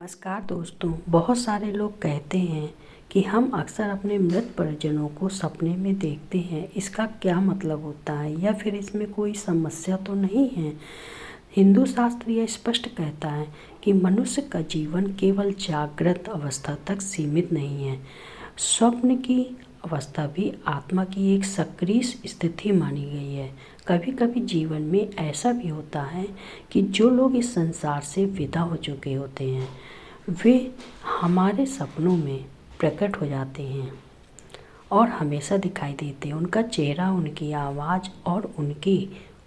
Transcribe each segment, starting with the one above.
नमस्कार दोस्तों। बहुत सारे लोग कहते हैं कि हम अक्सर अपने मृत परिजनों को सपने में देखते हैं। इसका क्या मतलब होता है या फिर इसमें कोई समस्या तो नहीं है? हिंदू शास्त्र यह स्पष्ट कहता है कि मनुष्य का जीवन केवल जागृत अवस्था तक सीमित नहीं है। स्वप्न की अवस्था भी आत्मा की एक सक्रिय स्थिति मानी गई है। कभी कभी जीवन में ऐसा भी होता है कि जो लोग इस संसार से विदा हो चुके होते हैं वे हमारे सपनों में प्रकट हो जाते हैं और हमेशा दिखाई देते हैं। उनका चेहरा, उनकी आवाज़ और उनकी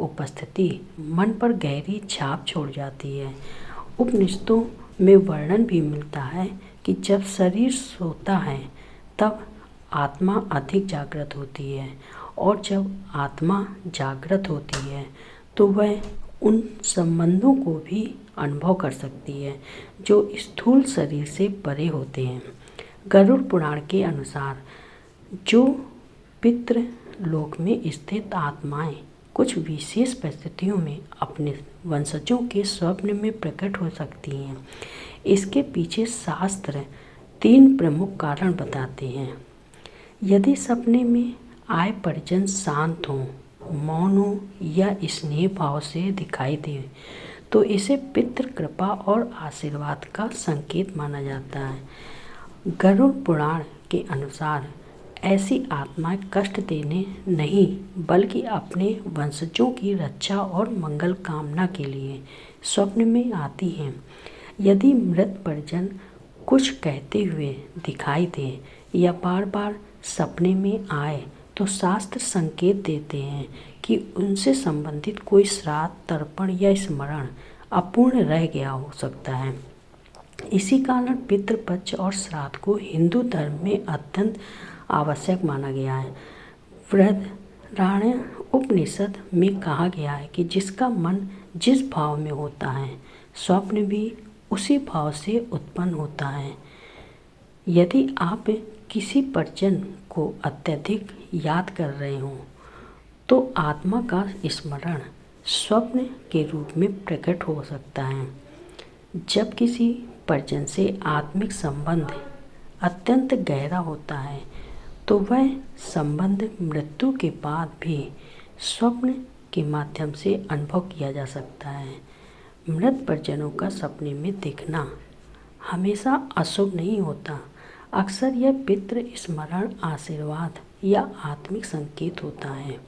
उपस्थिति मन पर गहरी छाप छोड़ जाती है। उपनिषदों में वर्णन भी मिलता है कि जब शरीर सोता है तब आत्मा अधिक जागृत होती है और जब आत्मा जागृत होती है तो वह उन संबंधों को भी अनुभव कर सकती है जो स्थूल शरीर से परे होते हैं। गरुड़ पुराण के अनुसार जो पितृ लोक में स्थित आत्माएं कुछ विशेष परिस्थितियों में अपने वंशजों के स्वप्न में प्रकट हो सकती हैं। इसके पीछे शास्त्र 3 प्रमुख कारण बताते हैं। यदि सपने में आए परिजन शांत हों, मौन हो या स्नेह भाव से दिखाई दे तो इसे पितृ कृपा और आशीर्वाद का संकेत माना जाता है। गरुड़ पुराण के अनुसार ऐसी आत्माएं कष्ट देने नहीं बल्कि अपने वंशजों की रक्षा और मंगल कामना के लिए स्वप्न में आती हैं। यदि मृत परिजन कुछ कहते हुए दिखाई दे या बार बार सपने में आए तो शास्त्र संकेत देते हैं कि उनसे संबंधित कोई श्राद्ध, तर्पण या स्मरण अपूर्ण रह गया हो सकता है। इसी कारण पितृपक्ष और श्राद्ध को हिंदू धर्म में अत्यंत आवश्यक माना गया है। बृहदारण्यक उपनिषद में कहा गया है कि जिसका मन जिस भाव में होता है स्वप्न भी उसी भाव से उत्पन्न होता है। यदि आप किसी परिजन को अत्यधिक याद कर रहे हों तो आत्मा का स्मरण स्वप्न के रूप में प्रकट हो सकता है। जब किसी परिजन से आत्मिक संबंध अत्यंत गहरा होता है तो वह संबंध मृत्यु के बाद भी स्वप्न के माध्यम से अनुभव किया जा सकता है। मृत परिजनों का सपने में दिखना हमेशा अशुभ नहीं होता। अक्सर यह पितृ स्मरण, आशीर्वाद या आत्मिक संकेत होता है।